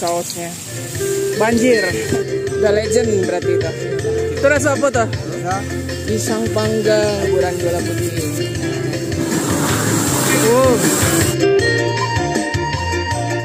sausnya. Banjir. Udah legend berarti itu. Itu rasa apa tuh? Pisang panggang, taburan gula putih.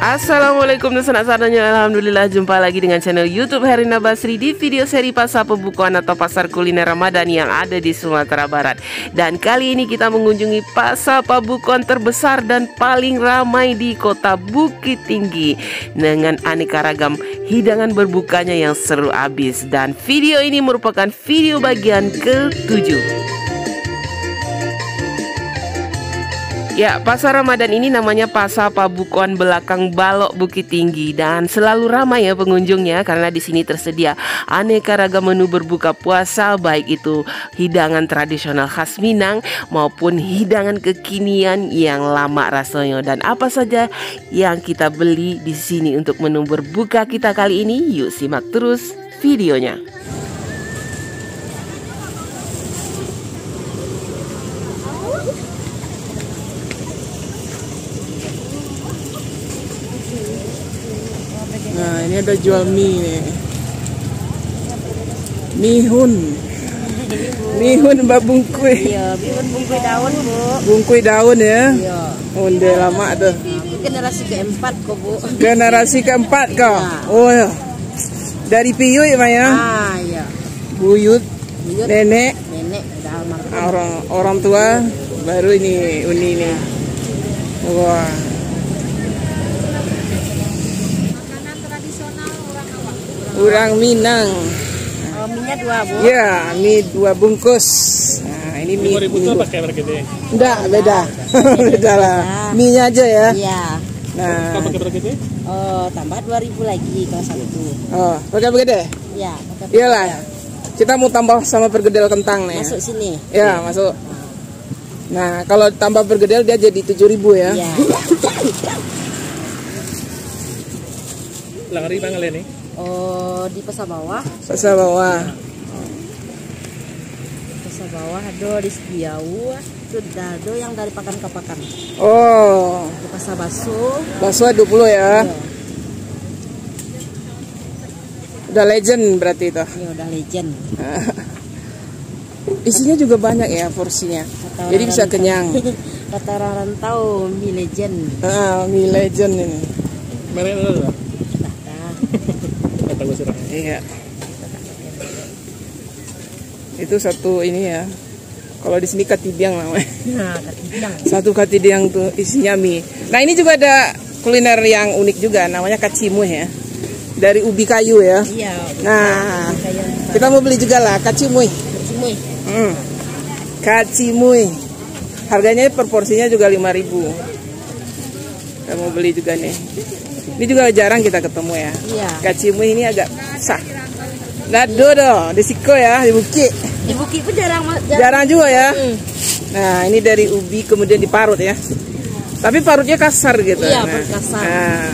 Assalamualaikum dan senang sadanya. Alhamdulillah, jumpa lagi dengan channel YouTube Herina Basri di video seri pasar pembukuan atau pasar kuliner Ramadan yang ada di Sumatera Barat. Dan kali ini kita mengunjungi pasar pembukuan terbesar dan paling ramai di kota Bukit Tinggi dengan aneka ragam hidangan berbukanya yang seru abis. Dan video ini merupakan video bagian ke-7. Ya, pasar Ramadan ini namanya Pasar Pabukuan Belakang Balok Bukit Tinggi dan selalu ramai ya pengunjungnya karena di sini tersedia aneka ragam menu berbuka puasa, baik itu hidangan tradisional khas Minang maupun hidangan kekinian yang lama rasanya. Dan apa saja yang kita beli di sini untuk menu berbuka kita kali ini? Yuk simak terus videonya. Nah, ini ada jual mie nih. Mihun mbak bungkui. Iya, mihun bungkui daun, Bu. Bungkui daun ya? Iya. Udah lama tuh. Generasi keempat kok, Bu. Generasi keempat kok? Ya. Oh ya. Dari Piyut ya, Maya? Ah, iya. Buyut, nenek udah almarhum. Orang tua, baru ini Uni nih. Wah. Orang Minang. Oh, minyak 2, Bu. Ya, mie 2 bungkus. Nah, ini mie. 5.000 itu pakai harga gede? Enggak, beda. Beda lah. Mie-nya aja ya. Iya. Nah. Kalau pakai harga gede? Oh, tambah 2.000 lagi kalau satu. Oh, pakai gede? Iya, pakai. Iyalah. Kita mau tambah sama pergedel kentang nih. Masuk sini. Ya, masuk. Nah, kalau tambah pergedel dia jadi 7.000 ya. Iya. Langari banget nih. Oh, di pasar bawah. Pasar bawah. Pasar bawah ada di Sediau. Itu ada yang dari pakan ke pakan. Oh. Di pasar Baso. Bakso 20 ya. Iya. Udah legend berarti itu. Iya, udah legend. Isinya juga banyak ya porsinya. Jadi bisa kenyang. Kata orang rantau, mie legend. Mie legend ini. Mereka ada. Kata gue serang. Iya. Itu satu ini ya. Kalau di sini katidiang namanya. Nah, katidiang. Satu katidiang tuh isinya mie. Nah, ini juga ada kuliner yang unik juga, namanya kacimuy ya. Dari ubi kayu ya. Iya. Nah, kita mau beli juga lah kacimuy. Kacimuy. Kacimuy. Harganya per porsinya juga 5.000. Kita mau beli juga nih. Ini juga jarang kita ketemu ya. Iya. Kacimuy ini agak sah. Nado doh, di Siko ya, di Bukit. Di Bukit pun jarang. Jarang juga ya. Nah, ini dari ubi kemudian diparut ya. Tapi parutnya kasar gitu. Iya, nah. kasar. Nah.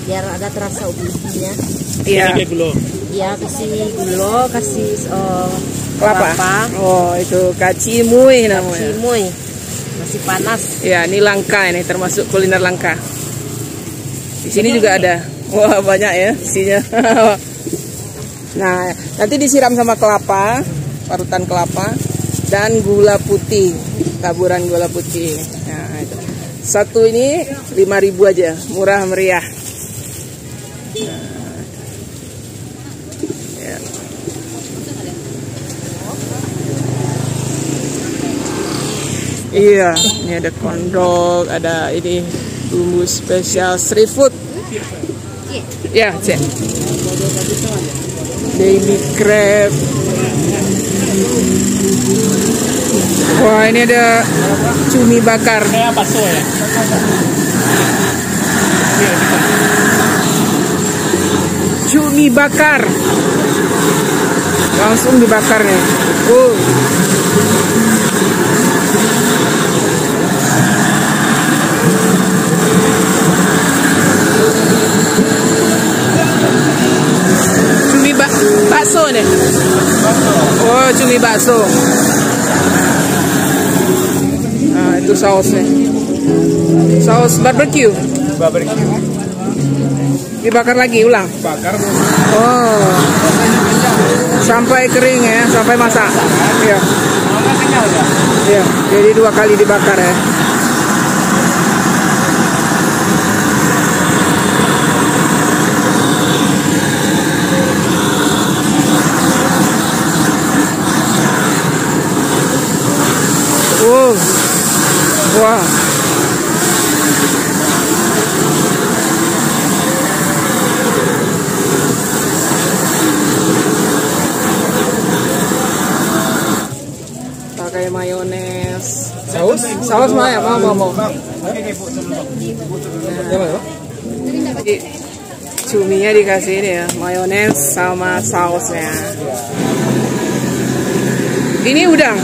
Biar ada terasa ubi-ubinya. Iya. Kayak gula. Iya, kasih gula, kasih kelapa. Oh, itu kacimuy namanya. Kacimuy. Masih panas. Ya, ini langka ini, termasuk kuliner langka. Di sini juga ada. Wah, banyak ya isinya. Nah, nanti disiram sama kelapa, parutan kelapa dan gula putih, taburan gula putih. Nah, itu. Satu ini 5.000 aja, murah meriah. Nah, ya. Iya, ini ada kondok, ada ini bumbu spesial street food. Ya, cek. Baby crab. Wah, ini ada cumi bakar. Kayak bakso ya? Cumi bakar. Langsung dibakar nih. Bakso nih. Oh, cumi bakso. Nah, itu sausnya. Saus barbecue. Dibakar lagi ulang. Bakar. Oh. Sampai kering ya, sampai masak. Iya. Iya, jadi 2 kali dibakar ya. Wah. Pakai mayones. Saus mah ya, mau. Cuminya dikasih ini ya, mayones sama sausnya. Ini udang.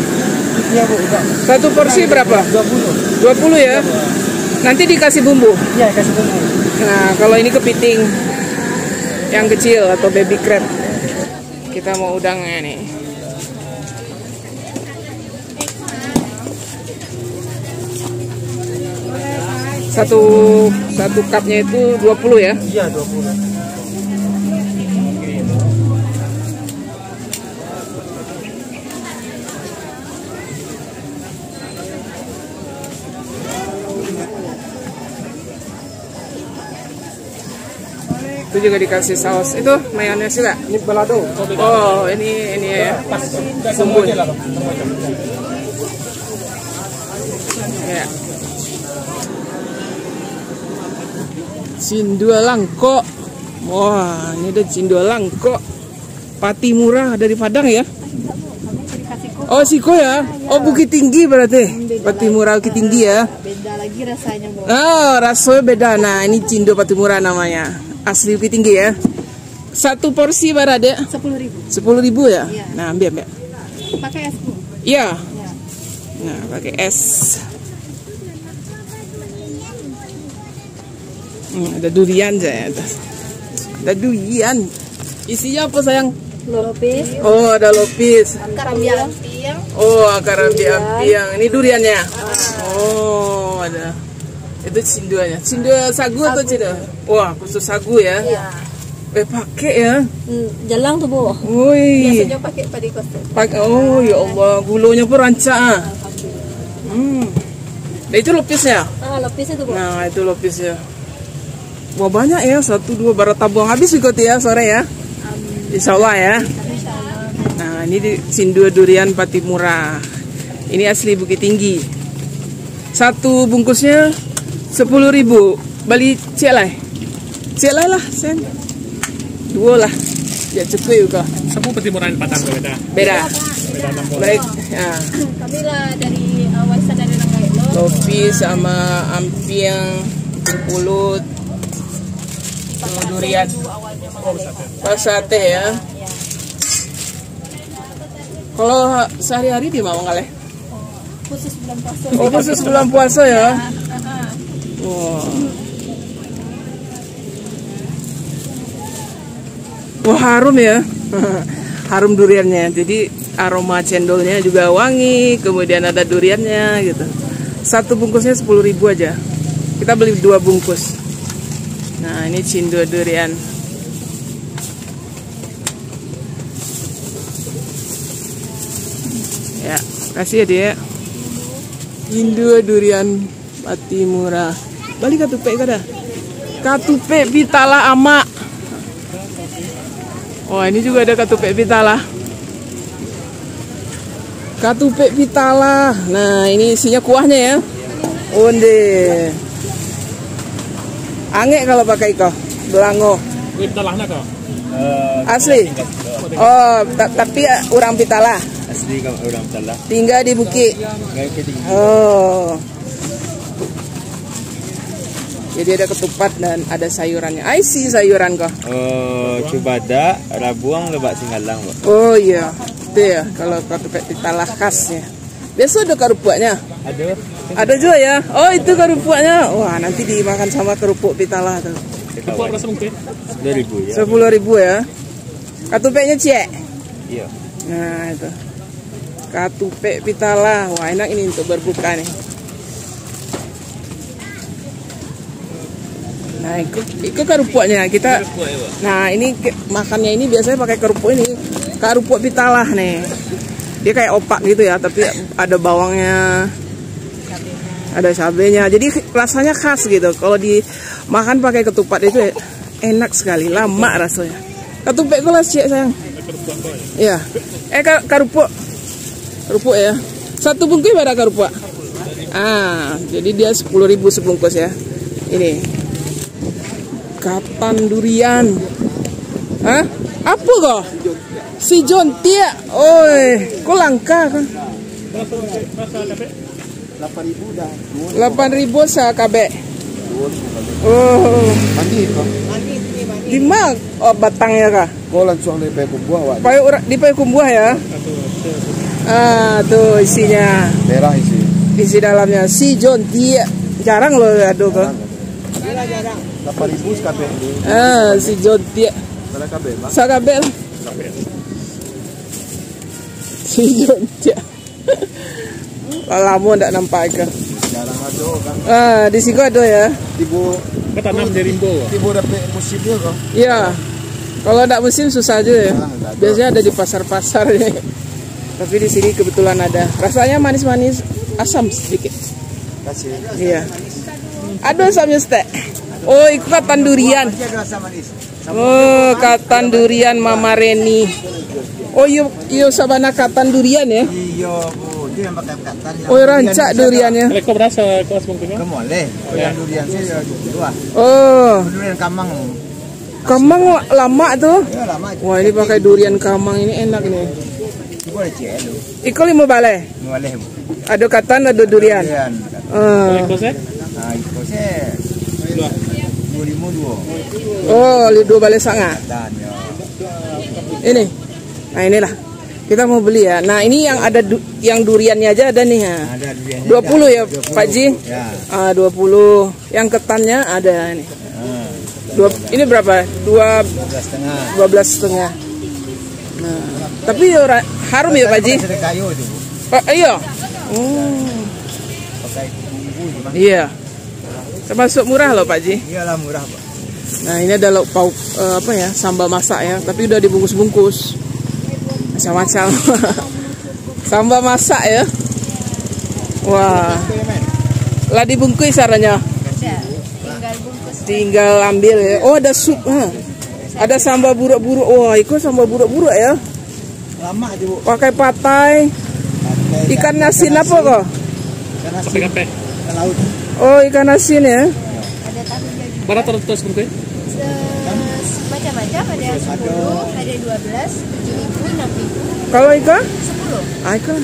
Iya Bu, udang. Satu porsi berapa? 20 ya? Nanti dikasih bumbu? Iya, kasih bumbu. Nah, kalau ini kepiting yang kecil atau baby crab. Kita mau udangnya nih. Satu cupnya itu 20 ya? Iya, 20. Itu juga dikasih saus. Itu mayones juga. Ini balado. Oh, ini ya. Bumbu. Ya. Cindua langko. Wah, ini ada cindua langko. Pati murah dari Padang ya. Oh, Siko ya. Oh, Bukit Tinggi berarti. Pati murah Bukit Tinggi ya. Beda lagi rasanya, Bu. Oh, rasanya beda. Nah, ini cindo pati murah namanya. Asli Bukit Tinggi ya. Satu porsi berada 10.000. 10.000 ya. Iya. Nah, ambil. Pakai es, Bu. Iya. Ya. Nah, pakai es. Ada durian saya. Ada durian. Isinya apa sayang? Lopis. Oh, ada lopis. Karambiang. Oh, akar ampiang. Ini duriannya. Oh, ada. Itu cinduanya. Cindua sagu atau cindua? Wah, khusus sagu ya. Iya. Pakai ya. Jalang tuh, Bu. Woi. Biasanya pakai padi kosong. Pakai. Oh, ya Allah, gulanya pun rancak. Nah, itu lopisnya. Ah, lopis itu, Bu. Nah, itu lopisnya. Wah, banyak ya. 1, 2 baru tabung habis ikut ya sore ya. Insya Allah ya. Nah, ini cindua durian pati murah. Ini asli Bukit Tinggi. Satu bungkusnya 10.000. Bali celai. Celai lah, sen. 2 lah. Ya cukup juga. Semua peti murahan Padang beda. Beda. Beda 60. Baik. Ya. Kami lah dari warisan dari orang Gayo. Lopi sama ampiang, pulut, durian. Oh, sate ya. Kalau sehari-hari di mana ngaleh? Khusus bulan puasa. Oh, khusus bulan puasa ya. Wah. Wah, harum ya. Harum duriannya. Jadi aroma cendolnya juga wangi, kemudian ada duriannya gitu. Satu bungkusnya 10.000 aja. Kita beli 2 bungkus. Nah, ini cindua durian. Ya, kasih ya dia. Cindua durian pati murah. Balik katupe kada. Katupe pitala ama. Oh, ini juga ada katupe pitala. Katupe pitala. Nah, ini isinya kuahnya ya. Onde. Angek kalau pakai iko. Belango. Wih, talahnya kok. Asli. Oh, tapi orang pitala. Asli kan orang Talah. Tinggal di Bukit. Kayak gitu. Oh. Jadi ada ketupat dan ada sayurannya. I see sayuran kok. Cubada, rabuang, lebak singgalang, Pak. Oh iya. Itu ya kalau katupe pitala khasnya. Biasa ada kerupuknya. Ada. Ada juga ya. Oh, itu kerupuknya. Wah, nanti dimakan sama kerupuk pitala tuh. Kepok berapa mungkin? 10.000 ya. 10.000 ya. Katupeknya cek. Iya. Nah, itu. Katupe pitala. Wah, enak ini untuk berbuka nih. Nah, itu kerupuknya kita. Nah, ini makannya ini biasanya pakai kerupuk ini. Kerupuk pitalah nih. Dia kayak opak gitu ya, tapi ada bawangnya, ada cabenya. Jadi rasanya khas gitu. Kalau dimakan pakai ketupat itu enak sekali, lama rasanya. Ketupat itu lah sih sayang. Iya. Kerupuk. Kerupuk ya. Satu bungkus berapa kerupuk? Jadi dia 10.000 sebungkus ya. Ini. Katan durian. Hah? Apa kok? Si jontia. Oi, kok langka kan? 8.000 dah. 8.000 sakabek. Oh. Mandi kok. Di mana batangnya kah? Kau langsung di kumbuah, Wak. Di payu kumbuah ya. Tuh isinya. Merah isi. Isi dalamnya si jontia. Jarang loh aduh kok. Jarang. 8.000 sekabeh. Si jontia. Salah kabeh, Pak. Sakabek. Si jontia. Lama ndak nampak ke. Jarang ada kan. Di sini ada ya. Tibu Ketanam di rimbo. tibu dapat musim dia kok. Iya. Kalau ndak musim susah aja ya. Nggak ada. Biasanya ada di pasar-pasar ya. Tapi di sini kebetulan ada. Rasanya manis-manis, asam sedikit. Kasih. Iya. Ada asamnya stek. Oh, itu katan durian. Ada rasa manis. Oh, katan durian Mama Reni. Oh, iyo sabana katan durian ya. Iya, Bu. Dia yang pakai katan. Oh, rancak duriannya. Kok berasa kelas bungkusnya? Kamu boleh. Yang durian saya dua. Oh, Durian kamang. kamang lama tuh. Ya lama. Wah, ini pakai durian kamang ini enak nih. Ibu ada celo. Iko 5 balai. Boleh, Bu. Ada katan, ada durian. Durian. Kosnya? Nah, itu saya 2.000 Oh, 2 balai sangat. dan ya. Ini. Nah, inilah. Kita mau beli ya. Nah, ini yang ada yang duriannya aja ada nih ya. Ada duriannya. 20 ya, 20. Pak Ji? Ya. 20. Yang ketannya ada ini. Ini berapa? 12,5. 12,5. Nah, tapi harum ya Pak Ji? Ada kayu itu, Bu. Iya. Pakai bumbu gimana? Iya. Termasuk murah loh Pak Ji. Iyalah murah, Pak. Nah, ini ada lauk pauk sambal masak ya, tapi udah dibungkus-bungkus. Macam-macam. Sambal masak ya. Wah. Lah dibungkus caranya. Tinggal bungkus. Tinggal ambil ya. Oh, ada sup. Ada sambal buruk-buruk. Wah, itu sambal buruk-buruk ya. Lama aja, Bu. Pakai patai. Ikan asin apa kok? Ikan asin. Kape. Ikan laut. Oh, ikan asin ya. Ada tahunya juga. Berapa terus bungkusnya? Macam-macam, ada 10, ada 12, 7.000, 6.000, Kalau ikan? 10. Ikan.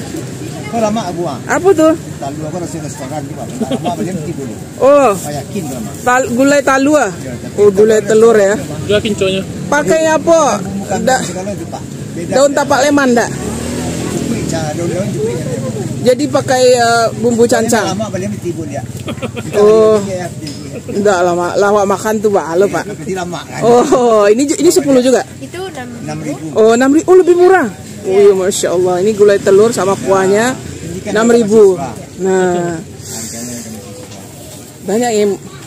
Kau lama buang. Apa tuh? Talu aku rasa restoran juga. Lama beli nanti dulu. Oh, Saya yakin lama. gulai talu ah. Oh, gulai telur ya. Jual kinconya. Pakai apa? Bukan segala itu, Pak. Beda. Daun tapak leman enggak? Cupri, daun-daun cupri. Jadi pakai bumbu cancang. Lama beli nanti timbul ya. Oh. Enggak lama. Lawak makan tuh balo, Pak. Tapi lama kan. Oh, ini 10 juga. Itu 6.000. Oh, 6.000. Oh, lebih murah. Oh, iya, Masya Allah. Ini gulai telur sama kuahnya 6.000. Nah, banyak ya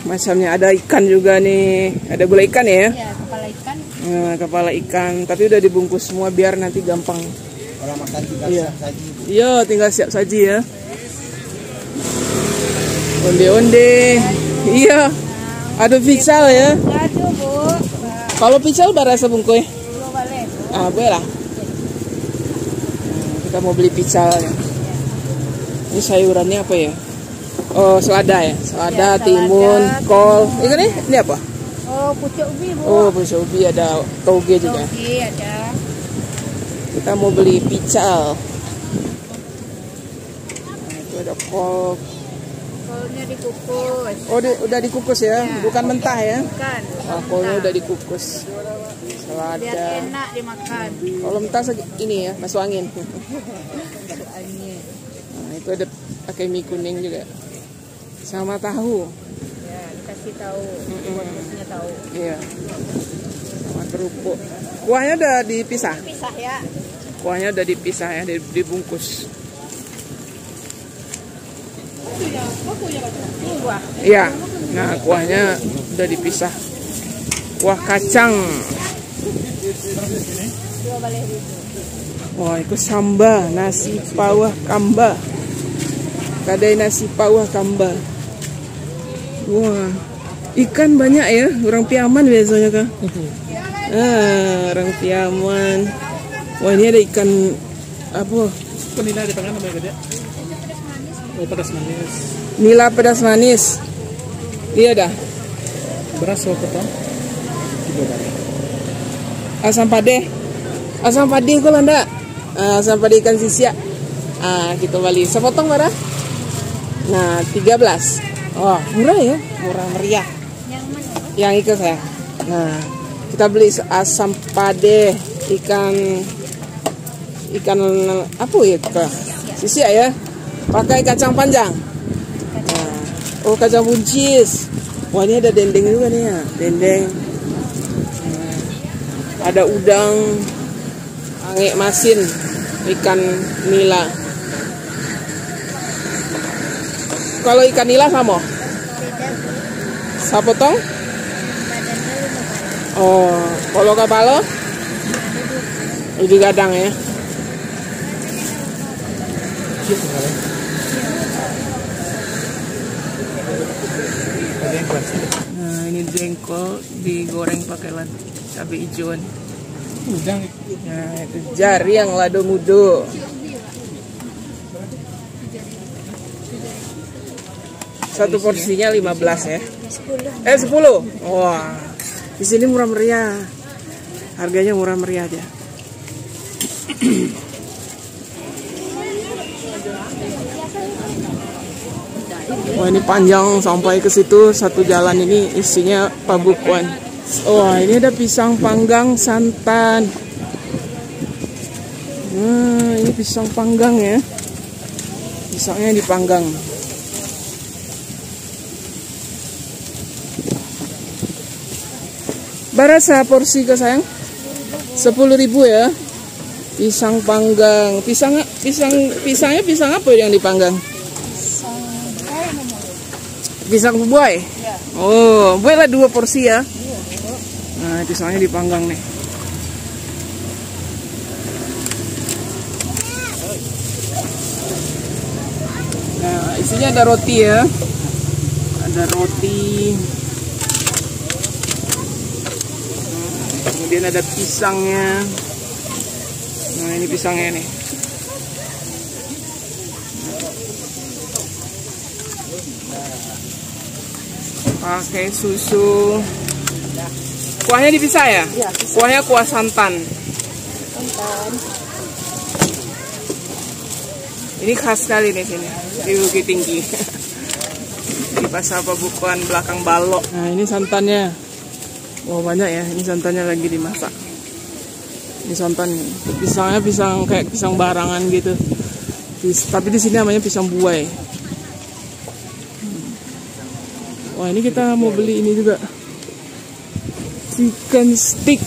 macamnya. Ada ikan juga nih. Ada gulai ikan ya. ya kepala ikan. Nah, kepala ikan. Tapi udah dibungkus semua biar nanti gampang. Orang makan tinggal Iya. siap saji. Iya, tinggal siap saji ya. Onde-onde. Iya. Ada pical ya. Aduh, Bu. Kalau pical berapa sebungkus? 2 balai. Boleh lah. Kita mau beli pical ya. Ini sayurannya apa ya? Oh, selada ya. Selada, Ya, timun, selada, kol. Ini apa? Oh, pucuk ubi, Bu. Oh, pucuk ubi, ada toge juga. Oke, ada. Kita mau beli pical. Nah, itu ada kol. Kolnya dikukus. Oh, udah dikukus ya, bukan mentah ya. Bukan. Kolnya udah dikukus. Biar Selada. enak dimakan. Kalau mentah ini ya, masuk angin. Angin. Nah, itu ada pakai mie kuning juga. Sama tahu. Ya, dikasih tahu. Bungkusnya tahu. Iya. Sama kerupuk. Kuahnya udah dipisah. Pisah ya. Kuahnya udah dipisah ya, dibungkus. Buah. Iya. Nah, kuahnya udah dipisah. Kuah kacang. Wah, itu samba, nasi pawah kamba. Kadai nasi pawah kamba. Wah, ikan banyak ya. Orang Piaman biasanya kah? Orang Piaman. Wah, ini ada ikan apa? Penila di pangan namanya dia. Oh, pedas manis. Nila pedas manis. Iya dah. Beras so potong. Asam pade. Asam pade kok landa. Asam pade ikan sisia. Kita balik. Sepotong berapa? Nah, 13. Oh, murah ya. Murah meriah. Yang itu saya. Nah, kita beli asam pade ikan apa ya? Sisia ya. Pakai kacang panjang. Oh, kacang buncis. Wah, ini ada dendeng juga nih ya. Dendeng. Ada udang, angek masin, ikan nila. Kalau ikan nila sama? Sapotong? Oh, kalau kapalo? Udah gadang ya. Nah, ini jengkol digoreng pakai cabai hijauan. Udang. Nah, itu jari yang lado mudo. Satu porsinya 15 ya. 10. Wah. Di sini murah meriah. Harganya murah meriah aja. Wah, ini panjang sampai ke situ. Satu jalan ini isinya pabukuan. Wah, ini ada pisang panggang santan. Nah, ini pisang panggang ya. Pisangnya dipanggang. Berapa porsi ke sayang? 10.000 ya. Pisang panggang. Pisangnya pisang apa yang dipanggang? Pisang buai. Oh, buai lah 2 porsi ya. Nah, pisangnya dipanggang nih. Nah, isinya ada roti ya. Ada roti. Kemudian ada pisangnya. Nah, ini pisangnya nih. Pakai susu. Kuahnya dipisah ya? Iya, kuahnya kuah santan. Ini khas sekali nih sini di Bukit Tinggi. Di Pasar Pabukuan belakang Balok. Nah, ini santannya. Wah, banyak ya. Ini santannya lagi dimasak. Ini santan. Pisangnya pisang kayak pisang barangan gitu. Tapi di sini namanya pisang buai. Wah, ini kita mau beli ini juga. Chicken stick.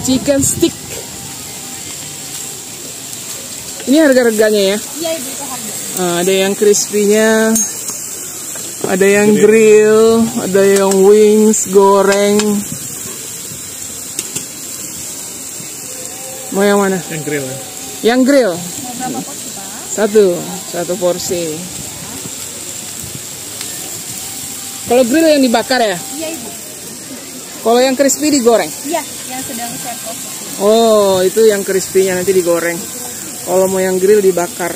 Chicken stick. Ini harga-harganya ya? Iya, Ibu, itu harga. Ada yang crispy-nya. Ada yang grill, ada yang wings, goreng. Mau yang mana? Yang grill. Yang grill. Mau berapa porsi, Pak? Satu porsi. Kalau grill yang dibakar ya? Iya, Ibu. Kalau yang crispy digoreng? Iya, yang sedang saya proses. Oh, itu yang crispy-nya nanti digoreng. Kalau mau yang grill dibakar.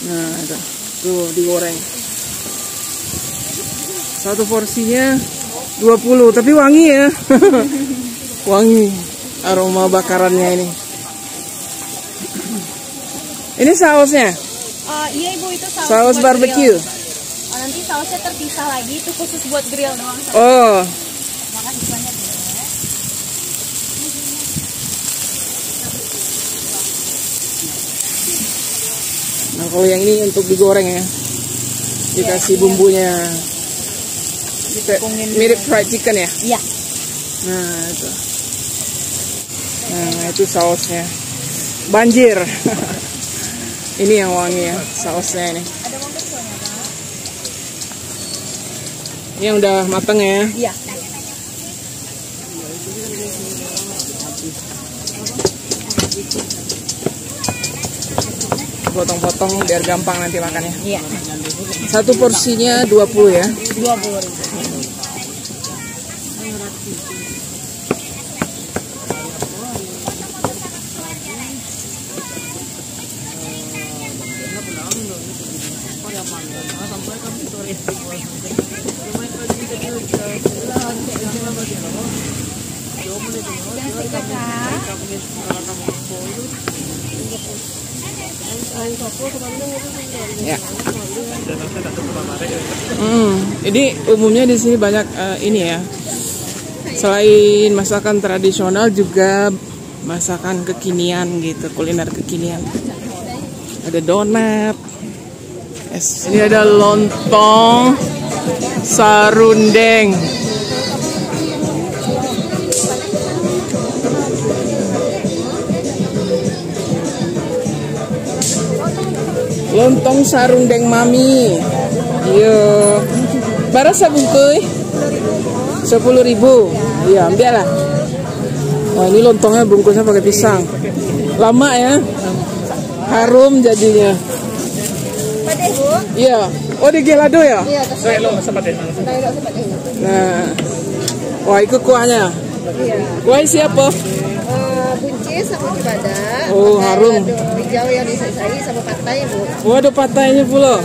Nah, itu. Tuh, digoreng. Satu porsinya 20, tapi wangi ya. Wangi aroma bakarannya ini. Ini sausnya? Iya, Ibu, itu Saus barbecue. Nanti sausnya terpisah lagi, itu khusus buat grill doang. Oh. Makasih banyak ya. Nah, kalau yang ini untuk digoreng ya. Dikasih bumbunya. Mirip fried chicken ya? Iya. Nah, itu. Nah, itu sausnya. Banjir. Ini yang wangi ya, sausnya ini. Ini yang udah mateng ya. Iya. Potong-potong biar gampang nanti makannya. Iya. Satu porsinya 20 ya. 20.000. Ya. Jadi umumnya di sini banyak ini ya. Selain masakan tradisional juga masakan kekinian gitu, kuliner kekinian. Ada donat. Ini ada lontong sarundeng. Lontong sarundeng mami. Iya. Berapa bungkus? 10.000. Iya, ambil lah. Nah, ini lontongnya bungkusnya pakai pisang. Lama ya. Harum jadinya. Iya. Oh, di gelado ya? Iya, Nah. Wah, itu kuahnya. Kuah siapa? buncis sama cibada. Oh, harum. Hijau yang disisai sama patai, Bu. Oh, ada patainya pula.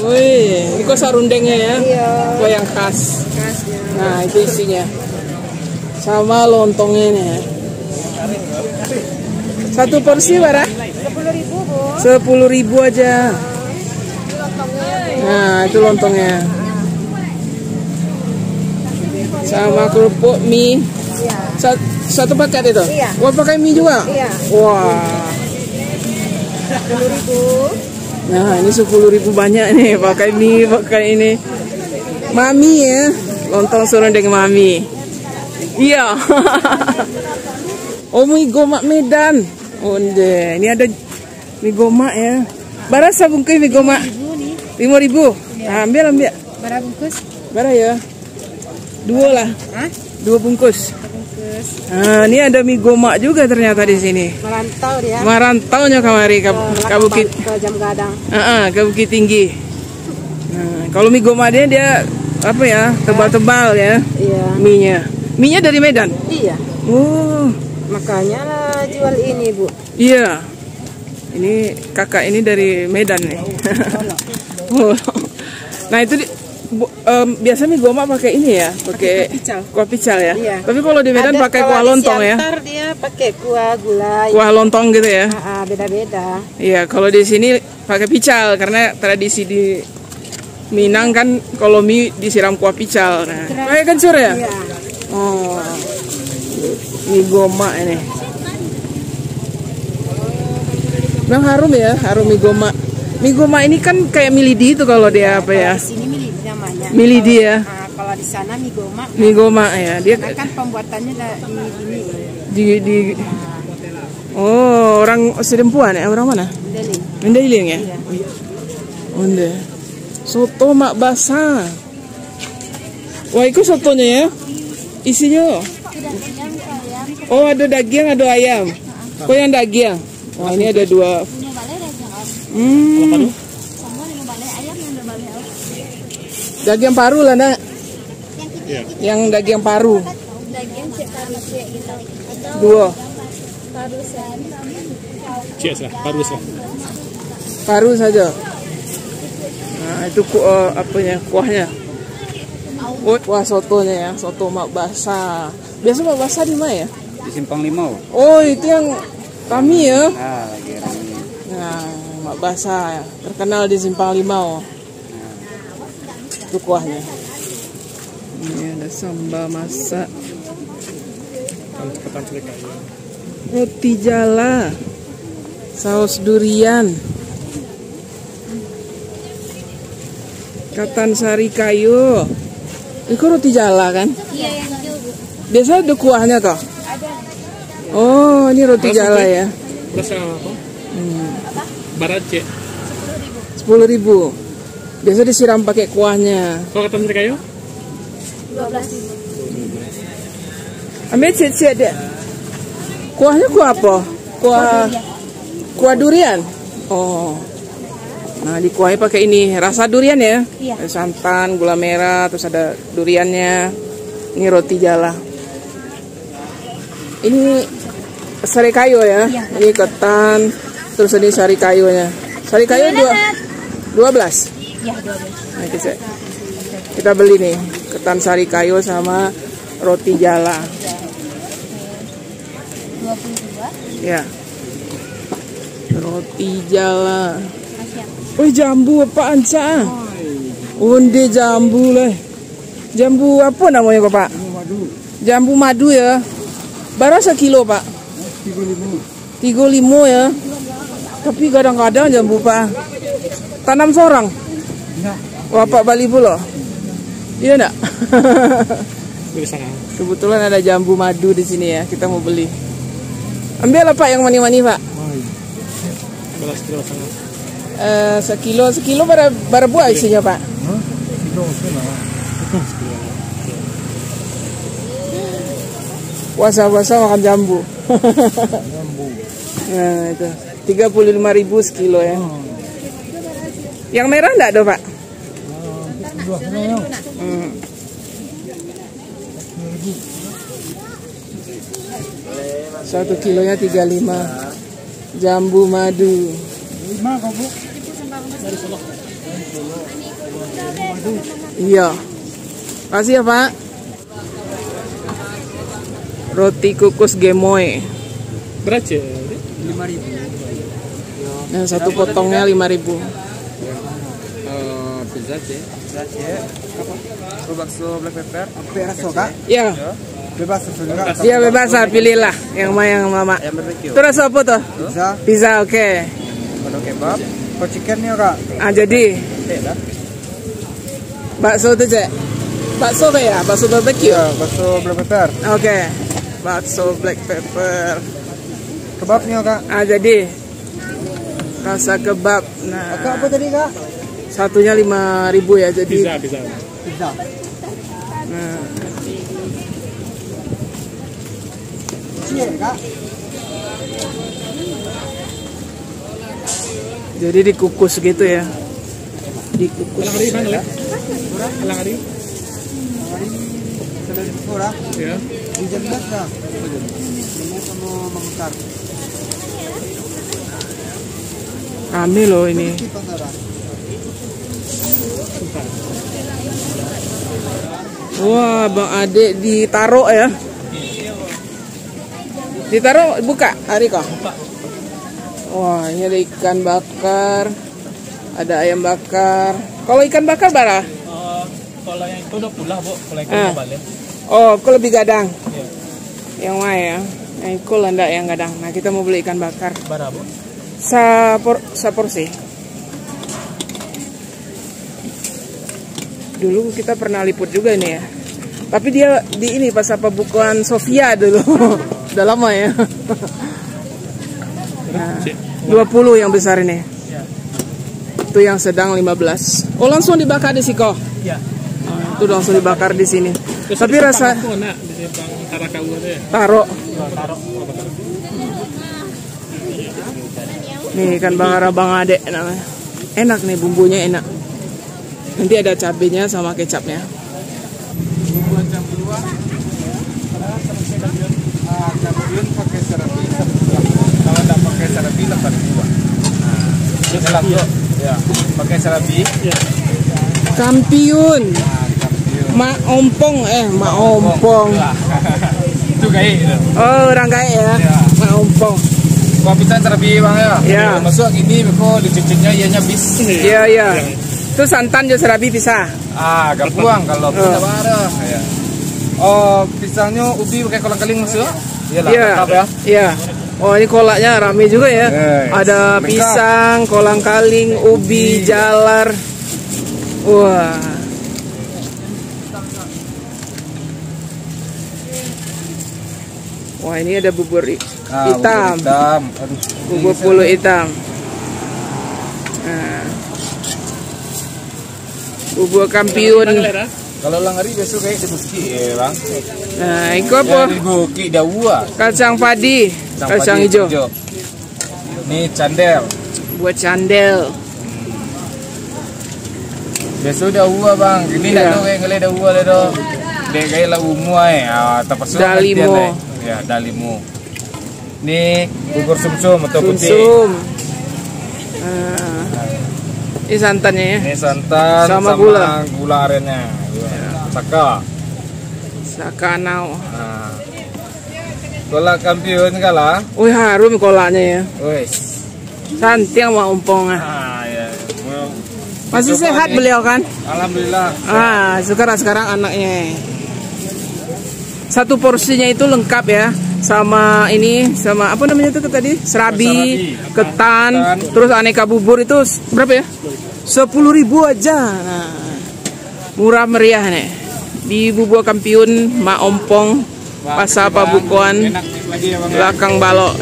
Wih, ini sarundengnya ya? Iya. Kuah yang khas. Khasnya. Nah, itu isinya. Sama lontongnya ini ya. Satu porsi berapa? 10.000, Bu. 10.000 aja. Lontongnya. Nah, itu lontongnya. Sama kerupuk mie. Iya. Satu paket itu? Iya. Wah, pakai mie juga? Iya. Wah. 10.000. Nah, ini 10.000 banyak nih. Pakai mie, pakai ini. Mami ya. Lontong serundeng mami. Iya. Oh, mie gomak Medan. Oh, ini ada mie gomak ya. Berapa bungkus mie gomak? 5.000. Nah, ambil. Berapa bungkus? Berapa ya? 2 lah. Hah? 2 bungkus. Bungkus. Nah, ini ada mie gomak juga ternyata di sini. Merantau dia. Merantaunya kemari ke Bukit. Ke Jam Gadang. Ke Bukit Tinggi. Nah, kalau mie gomak dia apa ya? Tebal-tebal ya. Iya. Mie-nya dari Medan. Iya. Oh, Makanya lah jual ini, Bu. iya. Ini kakak ini dari Medan nih. Oh. Nah, itu biasa mie gomak pakai ini ya, pakai kuah pical ya. Iya. Tapi kalau di Medan pakai kuah lontong ya. Ntar dia pakai kuah gulai. Kuah lontong gitu ya. Beda-beda. Iya, kalau di sini pakai pical karena tradisi di Minang kan kalau mie disiram kuah pical. Nah, pakai kencur ya? Iya. Oh. Mie gomak ini. Nah, harum ya, harum mie gomak. Mie gomak ini kan kayak milidi itu kalau dia apa ya? Di sini milidi namanya. Milidi ya. Kalau di sana mie gomak. Mie gomak ya. Dia Kan pembuatannya di di Oh, orang Sedempuan ya, orang mana? Deling. Mandailing ya? Iya. Onde. Soto mak basah. Wah, itu sotonya ya? Isinya. Oh, ada daging, ada ayam. Kok yang daging? Wah, ini ada 2. Daging paru lah, nak. Yang daging paru. 2. Paru saja. Nah, itu kuahnya. Wah, sotonya ya, soto mak basah. Biasa mak basah di mana ya? Di Simpang Limau. Oh, itu yang kami ya. Nah, lagi rame. Nah, mak basah ya. Terkenal di Simpang Limau. Itu kuahnya. Ini ada sambal masak. Roti jala. Saus durian. Katan sari kayu. Itu roti jala kan? Iya, yang hijau, Bu. Biasa ada kuahnya toh? Ada. Oh, ini roti jala ya. Berapa apa? Barat cek. 10.000. Biasa disiram pakai kuahnya. Kalau kata kayu? Ambil cek deh. Kuahnya kuah apa? Kuah durian. Oh. Nah, di kuahnya pakai ini rasa durian ya. Iya. Ada santan, gula merah, terus ada duriannya. Ini roti jala. Ini sari kayu ya. Iya. Ini ketan, terus ini sari kayunya. Sari kayu 12. Ya, 12. Nah, kita beli nih ketan sari kayu sama roti jala. 22. Ya. Roti jala. Wih, jambu apaan sah? Onde jambu lah. Jambu apa namanya kok, Pak? Jambu madu ya. Berapa sekilo, Pak? 35 ya. Tapi kadang-kadang jambu, Pak. Tanam seorang. Wah, Pak Bali pula. Iya enggak? Kebetulan ada jambu madu di sini ya. Kita mau beli. Ambil lah, Pak, yang mani-mani, Pak. Sekilo berapa buah isinya, Pak? Puasa-puasa makan jambu. Nah, itu 35.000 sekilo ya. Yang merah enggak ada, Pak? Satu kilonya 35. Jambu madu. Iya. Kasih ya, Pak. Roti kukus gemoy. Berapa? 5.000. Yang satu potongnya 5.000. Pizza sih. Bakso black pepper. Apa rasa kak? Iya. Bebas sesuai. Iya, bebas lah, pilihlah yang Mama. Yang barbecue. Itu rasa apa tuh? Pizza. Pizza, oke. Kalau kebab. Kalau chickennya kak. Ah, jadi bakso tuh, Cek. Bakso kayak bakso barbecue. Ya, bakso black pepper. Oke. Bakso black pepper. Kebabnya kak. Ah, jadi rasa kebab. Nah, Kak apa tadi kak? satunya 5.000 ya, jadi. Pizza. Pizza. Nah, Cie kak. jadi dikukus gitu ya. Dikukus. Alang hari. Sudah murah. Ya. Di jam 11 kak. Ini sama memutar. Rame loh ini. Di pasaran. Wah, Bang Ade ditaruh ya. Ditaruh buka hari kok. Wah, ini ada ikan bakar. Ada ayam bakar. Kalau ikan bakar berapa? Kalau yang itu udah pulah, Bu. Kalau yang balik. Oh, aku lebih gadang. Iya. Yang mana ya? Yang itu enggak yang gadang. Nah, kita mau beli ikan bakar. Berapa, Bu? Saporsi. Dulu kita pernah liput juga ini ya. Tapi dia di ini pas apa bukuan Sofia dulu. Udah lama ya. Nah, 20 yang besar ini. Ya. Itu yang sedang 15. Oh, langsung dibakar di siko. Ya. Itu langsung dibakar di sini. Tapi rasa taruh. Nih ikan bakar Bang Ade namanya. Enak nih, bumbunya enak. Nanti ada cabenya sama kecapnya. Kampiun pakai serabi. Kalau tidak pakai serabi 8.000. Ya, pakai serabi. Kampiun. Mak ompong. Itu kayak. Oh, orang kaya ya. Mak ompong. Gua bisa serabi bang ya. Ya. Masuk gini, kok dicucinya ianya bis. Iya. Itu santan juga serabi pisah. Gak puang kalau bisa bareng. Ya. Oh, pisangnya ubi pakai kolang kaling masuk? Iyalah, lengkap ya. Iya. Oh, ini kolaknya rame juga ya. Yes. Ada Lengkap. pisang, kolang kaling, ubi, jalar. Wah. Wah, ini ada bubur hitam. Aduh. Bubur pulut hitam. Nah. Bubur kampiun. Kalau langari besok kayak dibuski ya bang. Nah, itu apa? Ya, dibuki dawa. Kacang padi, kacang hijau. Ini candel. Buat candel. Besok dawa bang. Ini Iya. dah kayak ngeliat dawa dah do. Dek kayak lagu muai. Tapasuk. Dalimo. Ya dalimo. Ini bubur sumsum atau putih. Sumsum. Ini santannya ya. Ini santan Sama gula. Gula arennya. Saka. Sakanau. Nah. Kolak kampiun kalah. Wih, harum kolaknya ya. Wes. Cantik sama ompong. Ya. Masih Coba sehat nih. beliau kan? Alhamdulillah. Sekarang anaknya. Satu porsinya itu lengkap ya. Sama ini, sama apa namanya itu tadi? Serabi, ketan, terus aneka bubur itu berapa ya? 10.000 aja. Nah, murah meriah nih. Di Bubua Kampiun, Mak Ompong, Pasar Pabukuan, Enak lagi ya bang. Belakang Balok.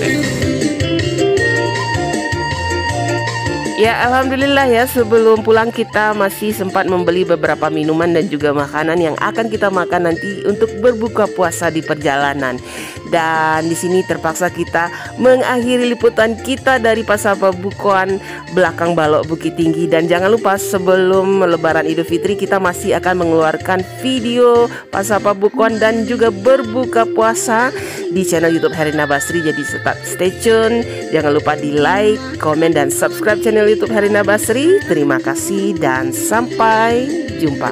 Ya alhamdulillah ya, sebelum pulang kita masih sempat membeli beberapa minuman dan juga makanan yang akan kita makan nanti untuk berbuka puasa di perjalanan. Dan di sini terpaksa kita mengakhiri liputan kita dari Pasar Pabukuan Belakang Balok Bukit Tinggi. Dan jangan lupa sebelum Lebaran Idul Fitri kita masih akan mengeluarkan video Pasar Pabukuan dan juga berbuka puasa di channel YouTube Herina Basri. Jadi tetap stay tune. Jangan lupa di like, komen, dan subscribe channel YouTube Herina Basri. Terima kasih dan sampai jumpa.